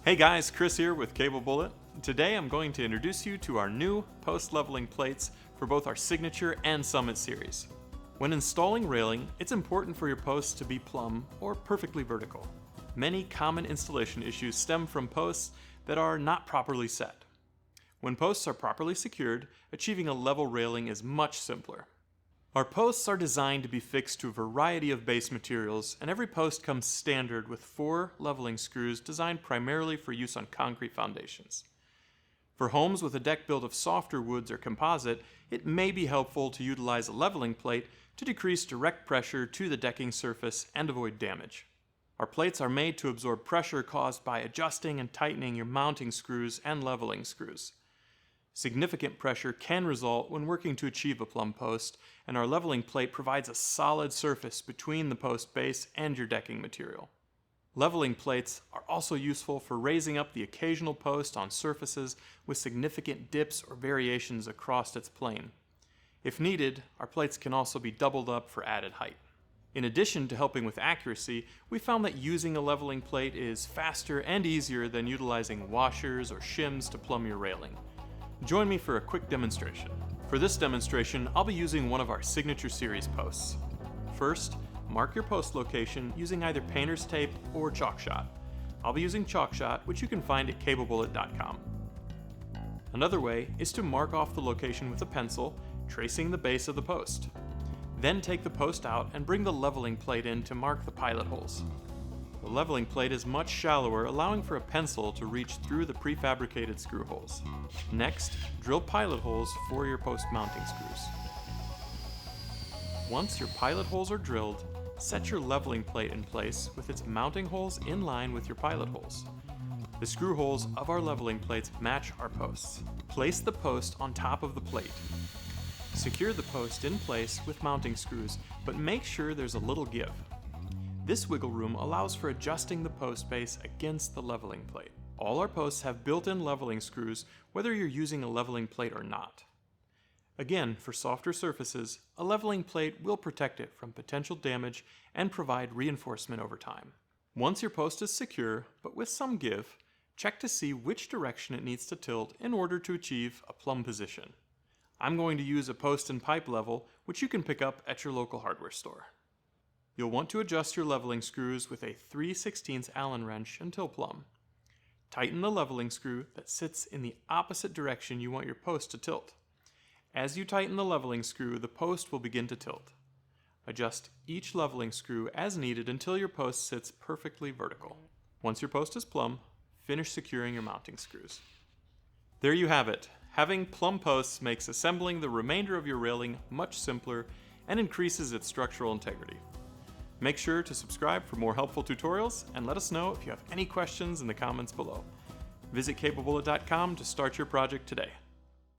Hey guys, Chris here with Cable Bullet. Today I'm going to introduce you to our new post leveling plates for both our Signature and Summit series. When installing railing, it's important for your posts to be plumb or perfectly vertical. Many common installation issues stem from posts that are not properly set. When posts are properly secured, achieving a level railing is much simpler. Our posts are designed to be fixed to a variety of base materials, and every post comes standard with 4 leveling screws designed primarily for use on concrete foundations. For homes with a deck built of softer woods or composite, it may be helpful to utilize a leveling plate to decrease direct pressure to the decking surface and avoid damage. Our plates are made to absorb pressure caused by adjusting and tightening your mounting screws and leveling screws. Significant pressure can result when working to achieve a plumb post, and our leveling plate provides a solid surface between the post base and your decking material. Leveling plates are also useful for raising up the occasional post on surfaces with significant dips or variations across its plane. If needed, our plates can also be doubled up for added height. In addition to helping with accuracy, we found that using a leveling plate is faster and easier than utilizing washers or shims to plumb your railing. Join me for a quick demonstration. For this demonstration, I'll be using one of our Signature Series posts. First, mark your post location using either painter's tape or chalk shot. I'll be using chalk shot, which you can find at cablebullet.com. Another way is to mark off the location with a pencil, tracing the base of the post. Then take the post out and bring the leveling plate in to mark the pilot holes. The leveling plate is much shallower, allowing for a pencil to reach through the prefabricated screw holes. Next, drill pilot holes for your post mounting screws. Once your pilot holes are drilled, set your leveling plate in place with its mounting holes in line with your pilot holes. The screw holes of our leveling plates match our posts. Place the post on top of the plate. Secure the post in place with mounting screws, but make sure there's a little give. This wiggle room allows for adjusting the post base against the leveling plate. All our posts have built-in leveling screws, whether you're using a leveling plate or not. Again, for softer surfaces, a leveling plate will protect it from potential damage and provide reinforcement over time. Once your post is secure, but with some give, check to see which direction it needs to tilt in order to achieve a plumb position. I'm going to use a post and pipe level, which you can pick up at your local hardware store. You'll want to adjust your leveling screws with a 3/16 Allen wrench until plumb. Tighten the leveling screw that sits in the opposite direction you want your post to tilt. As you tighten the leveling screw, the post will begin to tilt. Adjust each leveling screw as needed until your post sits perfectly vertical. Once your post is plumb, finish securing your mounting screws. There you have it. Having plumb posts makes assembling the remainder of your railing much simpler and increases its structural integrity. Make sure to subscribe for more helpful tutorials, and let us know if you have any questions in the comments below. Visit cablebullet.com to start your project today.